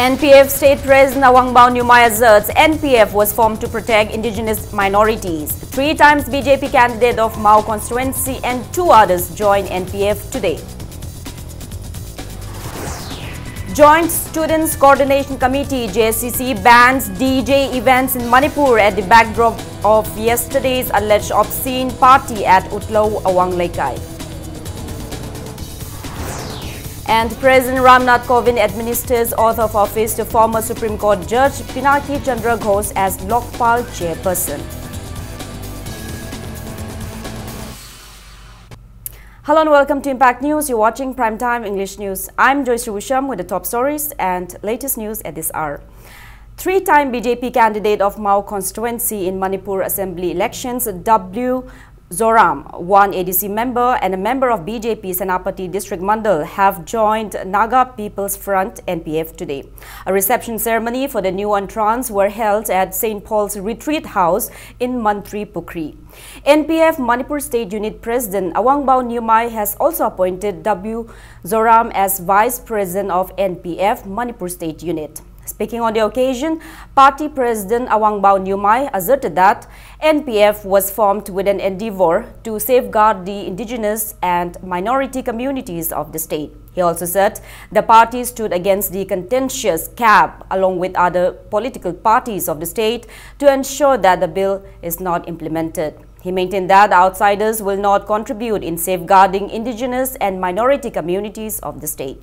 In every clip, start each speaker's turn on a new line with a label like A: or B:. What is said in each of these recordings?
A: NPF State President Awang Nyumai asserts NPF was formed to protect indigenous minorities. 3 times BJP candidate of Mao constituency and 2 others join NPF today. Joint Students Coordination Committee JSCC bans DJ events in Manipur at the backdrop of yesterday's alleged obscene party at Utlau Awang Laikai. And President Ramnath Kovind administers oath of office to former Supreme Court Judge Pinaki Chandra Ghosh as Lokpal chairperson. Hello and welcome to Impact News. You're watching Primetime English News. I'm Joyce Rusham with the top stories and latest news at this hour. 3-time BJP candidate of Mao constituency in Manipur Assembly elections, W. Zoram, one ADC member and a member of BJP Senapati District Mandal have joined Naga People's Front NPF today. A reception ceremony for the new entrants were held at St. Paul's Retreat House in Mantri Pukri. NPF Manipur State Unit President Awang Nyumai has also appointed W. Zoram as Vice President of NPF Manipur State Unit. Speaking on the occasion, Party President Awang Nyumai asserted that NPF was formed with an endeavor to safeguard the indigenous and minority communities of the state. He also said the party stood against the contentious CAB along with other political parties of the state to ensure that the bill is not implemented. He maintained that outsiders will not contribute in safeguarding indigenous and minority communities of the state.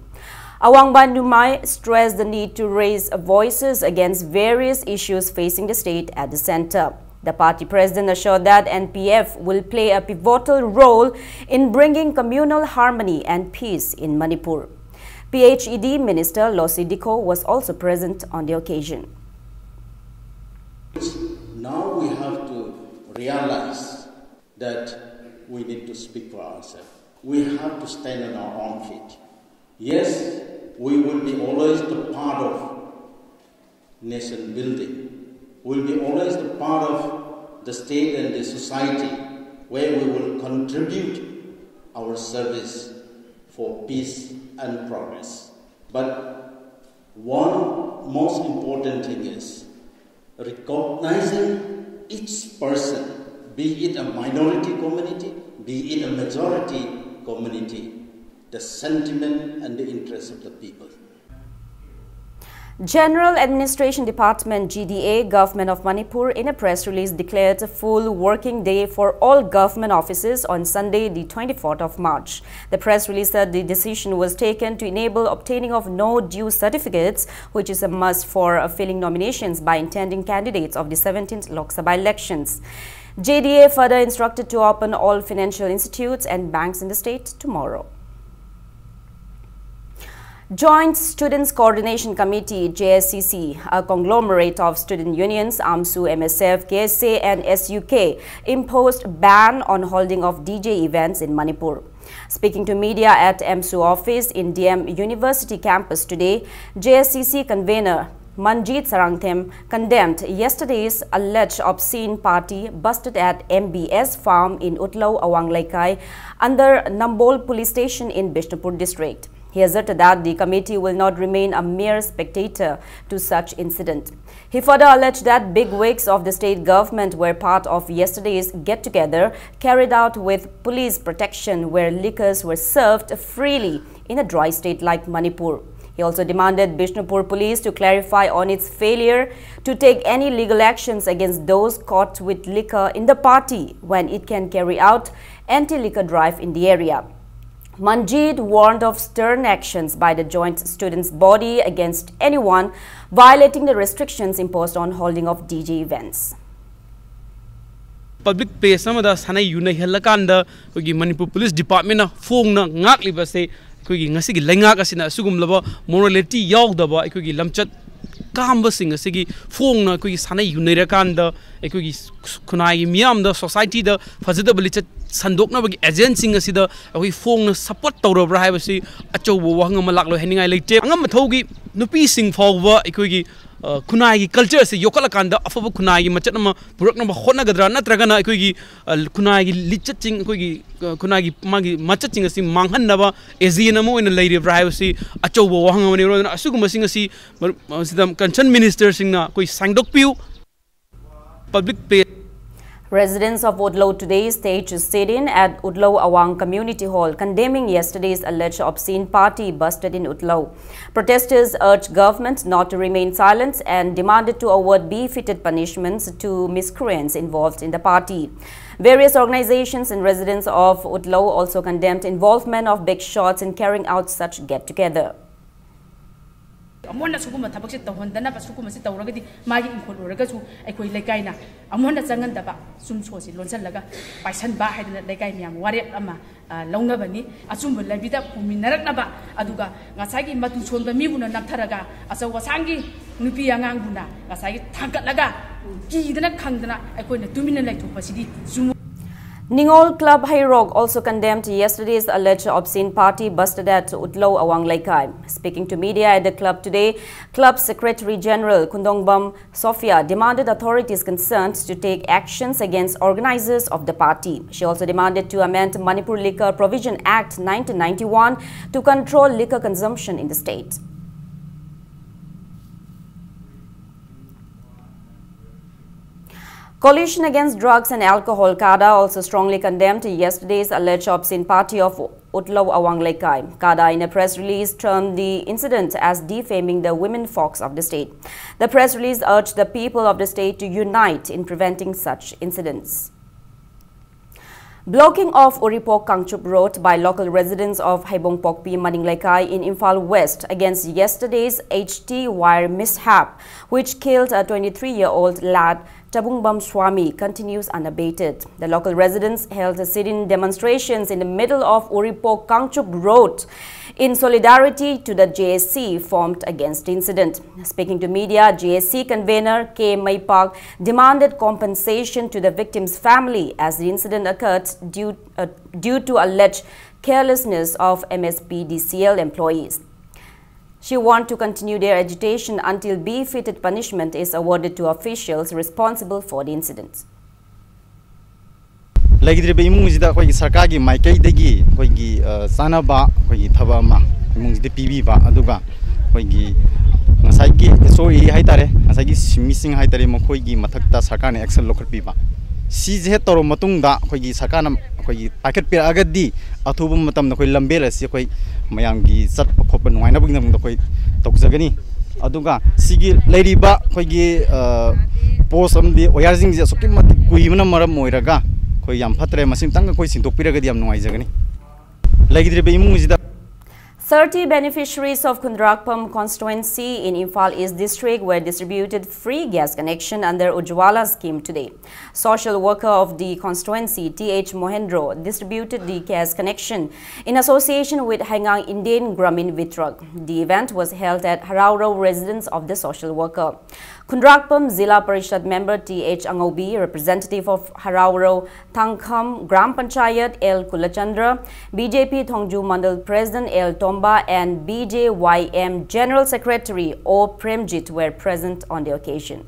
A: Awang Nyumai stressed the need to raise voices against various issues facing the state at the center. The party president assured that NPF will play a pivotal role in bringing communal harmony and peace in Manipur. PHED Minister Losi Diko was also present on the occasion.
B: Now we have to realize that we need to speak for ourselves. We have to stand on our own feet. Yes, we will be always the part of nation building. We will be always the part of the state and the society where we will contribute our service for peace and progress. But one most important thing is recognizing each person, be it a minority community, be it a majority community, the sentiment and the interests of the people.
A: General Administration Department GDA, Government of Manipur, in a press release declared a full working day for all government offices on Sunday, the 24th of March. The press release said the decision was taken to enable obtaining of no due certificates, which is a must for filling nominations by intending candidates of the 17th Lok Sabha elections. JDA further instructed to open all financial institutes and banks in the state tomorrow. Joint Students Coordination Committee JSCC, a conglomerate of student unions AMSU, MSF, KSA and SUK, imposed ban on holding of DJ events in Manipur. Speaking to media at AMSU office in DM University campus today, JSCC convener Manjit Sarangthem condemned yesterday's alleged obscene party busted at MBS farm in Utlau Awang Laikai under Nambol police station in Bishnupur district. He asserted that the committee will not remain a mere spectator to such incident. He further alleged that bigwigs of the state government were part of yesterday's get-together carried out with police protection where liquors were served freely in a dry state like Manipur. He also demanded Bishnupur police to clarify on its failure to take any legal actions against those caught with liquor in the party when it can carry out anti-liquor drive in the area. Manjit warned of stern actions by the joint students' body against anyone violating the restrictions imposed on holding of DJ events.
C: Public place samada sanai yuna helakanda kogi Manipur Police Department na phone na ngak liba se kogi ngasi gi lengak asina sugum laba morality yawdaba kogi lamchat kamba sing asigi phone na kogi sanai yuna rakanda kogi khunai miyam da society da fazadabli chat sandokna bagi agency asida akoi phone na support tawrabra haibasi achobo wahang ma laklo heningai leite angam mathogi nupi sing fawba kogi kunai culture se yokala kanda afabu kunai machat nama purak nama hona gadra natraga na koi gi kunai lichaching koi gi kunai gi magi machatching asi manghan naba ezina mo in lady privacy achobo wahang mani ro asugum sing asi sidam concern minister singna koi sangdok piu public pay.
A: Residents of Udlo today staged a sit-in at Udlo Awang Community Hall, condemning yesterday's alleged obscene party busted in Udlo. Protesters urged government not to remain silent and demanded to award befitted punishments to miscreants involved in the party. Various organizations and residents of Udlo also condemned involvement of big shots in carrying out such get-together.
D: Amona sukuma tabak tawandana ba sukuma tawragadi magi inkol uragasu aikoi lekaina amona changandaba sumso si lonsallaga paisan ba haidana lekai miyam warep ama launabani achumba labida puminaraknaba aduga ngasagi matu chonba mibuna naktharaga asawa sangi nupi anganguna ngasagi thangkatlaga kidana khangdana aikoina tumina laithopasidi zum.
A: Ningol Club Hairog also condemned yesterday's alleged obscene party busted at Udlo Awang Laikai. Speaking to media at the club today, Club Secretary General Kundongbam Sophia demanded authorities concerned to take actions against organizers of the party. She also demanded to amend Manipur Liquor Provision Act 1991 to control liquor consumption in the state. Coalition Against Drugs and Alcohol (CADA) also strongly condemned yesterday's alleged obscene party of Udlo Awang Laikai. CADA, in a press release, termed the incident as defaming the women folks of the state. The press release urged the people of the state to unite in preventing such incidents. Blocking of Uripok Kangchup Road by local residents of Haibong Pokpi, Maninglekai in Imphal West against yesterday's HT wire mishap, which killed a 23-year-old lad, Tabungbam Swami, continues unabated. The local residents held sit-in demonstrations in the middle of Uripok Kangchup Road in solidarity to the JSC formed against the incident. Speaking to media, JSC convener K. Maipak demanded compensation to the victim's family as the incident occurred due to alleged carelessness of MSPDCL employees. She wants to continue their agitation until befitted punishment is awarded to officials responsible for the incident.
E: Lagidriba imungida koi sarkagi maikai degi koi sanaba koi thabama imungida pibiba aduga koi ngasagi SOE haitare ngasagi missing haitare mokoi gi mathakta sarkane action lokal piba si je toro matungda koi sarkana koi packet pe agadi athubum matam koi lambela si koi mayam gi sat khop nuaina bugna koi tokjagani aduga sigi leiriba koi gi post amdi oyarjing je sokim mat kuimna maram moiraga koi yam phatre masim tang koi sintokpiraga diam nuaijagani lagidriba imungida
A: 30 beneficiaries of Kundrakpam constituency in Imphal East district were distributed free gas connection under Ujwala scheme today. Social worker of the constituency, T.H. Mohendro, distributed the gas connection in association with Hangang Indian Gramin Vitrag. The event was held at Harauro residence of the social worker. Kundrakpam Zila Parishad member T.H. Angobi, representative of Harauro Tangkham Gram Panchayat L. Kulachandra, BJP Thongju Mandal President L. Tomba and BJYM General Secretary O. Premjit were present on the occasion.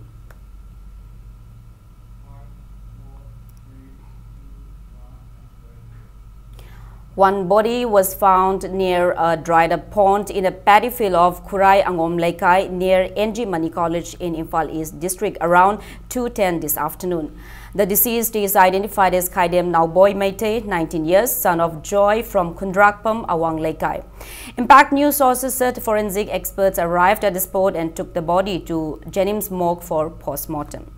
A: One body was found near a dried-up pond in a paddy field of Kurai Angom Laikai near NG Mani College in Imphal East District around 2:10 this afternoon. The deceased is identified as Kaidem Nauboy Meite, 19 years, son of Joy from Kundrakpam, Awang Laikai. Impact News sources said forensic experts arrived at the spot and took the body to Jennings morgue for post-mortem.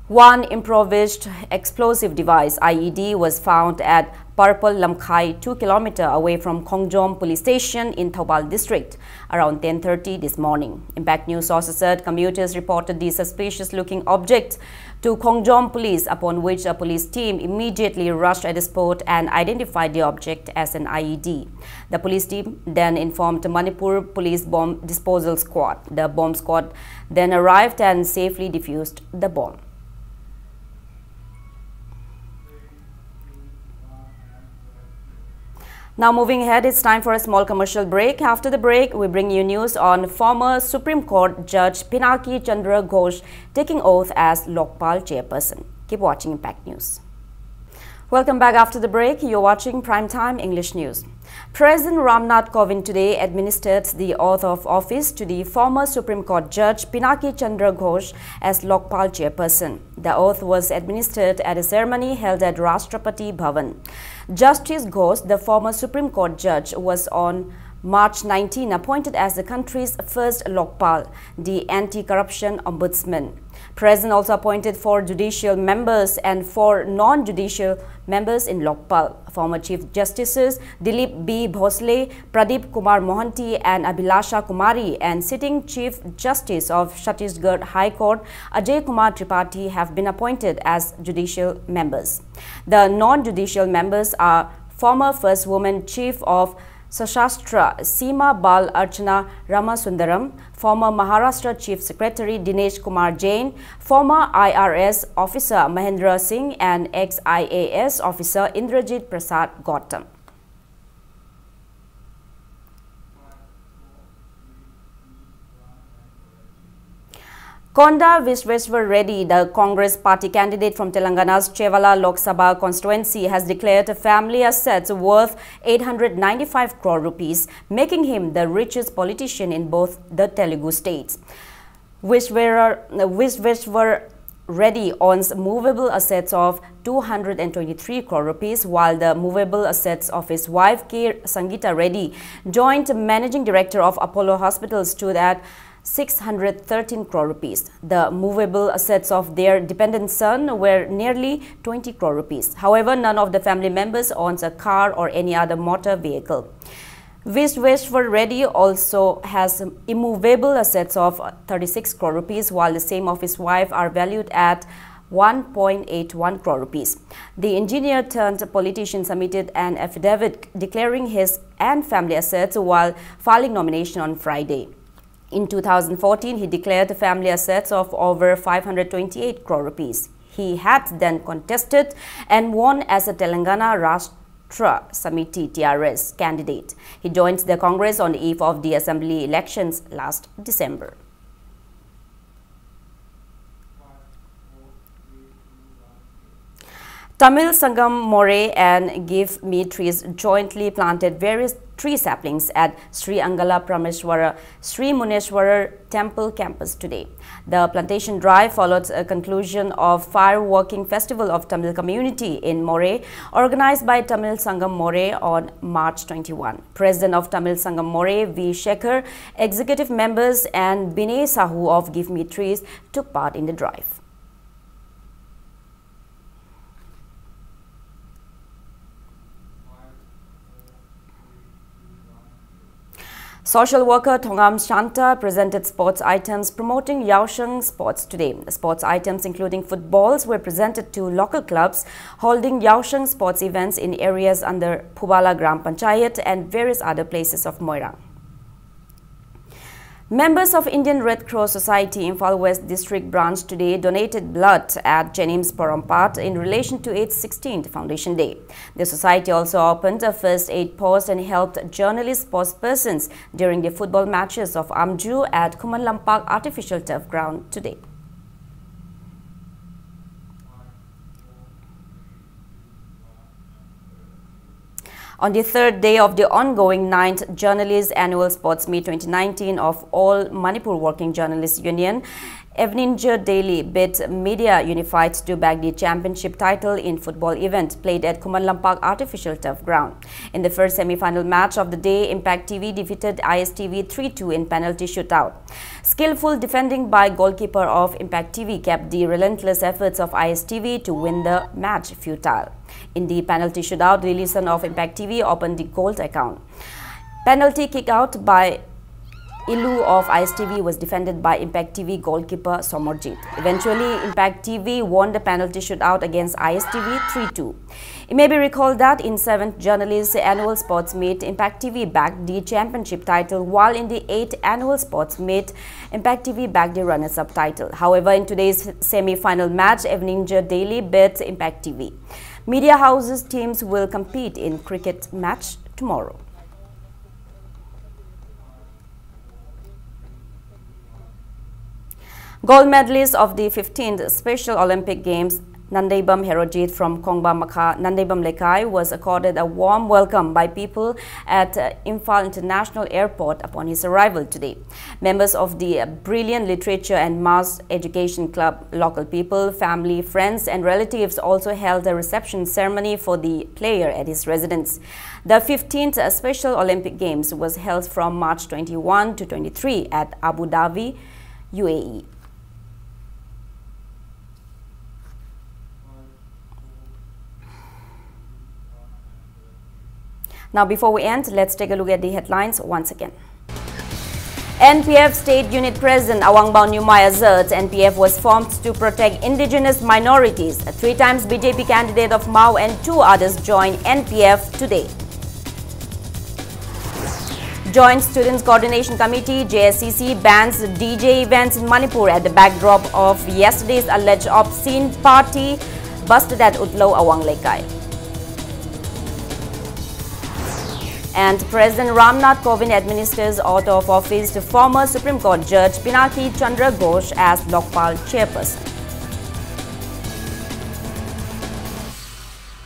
A: One improvised explosive device, IED, was found at Purple Lamkhai, 2 km away from Khongjom police station in Thobal district around 10:30 this morning. Impact News sources said commuters reported the suspicious-looking object to Khongjom police, upon which a police team immediately rushed at the spot and identified the object as an IED. The police team then informed the Manipur Police Bomb Disposal Squad. The bomb squad then arrived and safely defused the bomb. Now moving ahead, it's time for a small commercial break. After the break, we bring you news on former Supreme Court Judge Pinaki Chandra Ghosh taking oath as Lokpal chairperson. Keep watching Impact News. Welcome back after the break. You're watching Primetime English News. President Ramnath Kovind today administered the oath of office to the former Supreme Court Judge Pinaki Chandra Ghosh as Lokpal chairperson. The oath was administered at a ceremony held at Rashtrapati Bhavan. Justice Ghosh, the former Supreme Court judge, was on March 19 appointed as the country's first Lokpal, the anti-corruption ombudsman. President also appointed 4 judicial members and 4 non-judicial members in Lokpal. Former Chief Justices Dilip B. Bhosle, Pradeep Kumar Mohanty and Abhilasha Kumari and sitting Chief Justice of Chhattisgarh High Court Ajay Kumar Tripathi have been appointed as judicial members. The non-judicial members are former First Woman Chief of Sashastra Seema Bal Archana Ramasundaram, former Maharashtra Chief Secretary Dinesh Kumar Jain, former IRS officer Mahendra Singh and ex-IAS officer Indrajit Prasad Gautam. Konda Visweswar Reddy, the Congress party candidate from Telangana's Chevala Lok Sabha constituency, has declared family assets worth 895 crore rupees, making him the richest politician in both the Telugu states. Visweswar Reddy owns movable assets of 223 crore rupees, while the movable assets of his wife K. Sangeeta Reddy, joint managing director of Apollo Hospital, stood at 613 crore rupees. The movable assets of their dependent son were nearly 20 crore rupees. However, none of the family members owns a car or any other motor vehicle. Visweswar Reddy also has immovable assets of 36 crore rupees, while the same of his wife are valued at 1.81 crore rupees. The engineer turned politician submitted an affidavit declaring his and family assets while filing nomination on Friday. In 2014, he declared family assets of over 528 crore rupees. He had then contested and won as a Telangana Rashtra Samiti TRS candidate. He joined the Congress on the eve of the assembly elections last December. Tamil Sangam More and Give Me Trees jointly planted various tree saplings at Sri Angala Prameshwara Sri Muneshwara Temple campus today. The plantation drive followed a conclusion of fireworking festival of Tamil community in More, organized by Tamil Sangam More on March 21. President of Tamil Sangam More, V. Shekhar, executive members and Binay Sahu of Give Me Trees took part in the drive. Social worker Thongam Shanta presented sports items promoting Yaosheng sports today. The sports items including footballs were presented to local clubs holding Yaosheng sports events in areas under Phubala Gram Panchayat and various other places of Moira. Members of Indian Red Cross Society Imphal West District Branch today donated blood at Jennings Porompat in relation to its 16th Foundation Day. The society also opened a first aid post and helped journalist sportspersons during the football matches of Amju at Kumanlampak Artificial Turf Ground today. On the third day of the ongoing 9th Journalists Annual Sports Meet 2019 of All Manipur Working Journalists Union, Eveninger Daily bid Media Unified to bag the championship title in football event played at Kumanlampak Artificial Turf Ground. In the first semi-final match of the day, Impact TV defeated ISTV 3-2 in penalty shootout. Skillful defending by goalkeeper of Impact TV kept the relentless efforts of ISTV to win the match futile. In the penalty shootout, the Lilison of Impact TV opened the goal account. Penalty kick out by Ilu of ISTV was defended by Impact TV goalkeeper Somorjit. Eventually, Impact TV won the penalty shootout against ISTV 3-2. It may be recalled that in 7th Journalists Annual Sports Meet, Impact TV bagged the championship title, while in the 8th Annual Sports Meet, Impact TV bagged the runners-up title. However, in today's semi-final match, Eveninger Daily beat Impact TV. Media houses teams will compete in cricket match tomorrow. Gold medalist of the 15th Special Olympic Games, Nandaibam Herojit from Kongba Makha, Nandaibam Lekai, was accorded a warm welcome by people at Imphal International Airport upon his arrival today. Members of the Brilliant Literature and Mass Education Club, local people, family, friends and relatives also held a reception ceremony for the player at his residence. The 15th Special Olympic Games was held from March 21 to 23 at Abu Dhabi, UAE. Now, before we end, let's take a look at the headlines once again. NPF State Unit President Awangbao Nyumai asserts NPF was formed to protect indigenous minorities. 3 times BJP candidate of Mao and 2 others join NPF today. Joint Students Coordination Committee JSCC bans DJ events in Manipur at the backdrop of yesterday's alleged obscene party busted at Utlo Awang Lekai. And President Ramnath Kovind administers out of office to former Supreme Court Judge Pinaki Chandra Ghosh as Lokpal chairperson.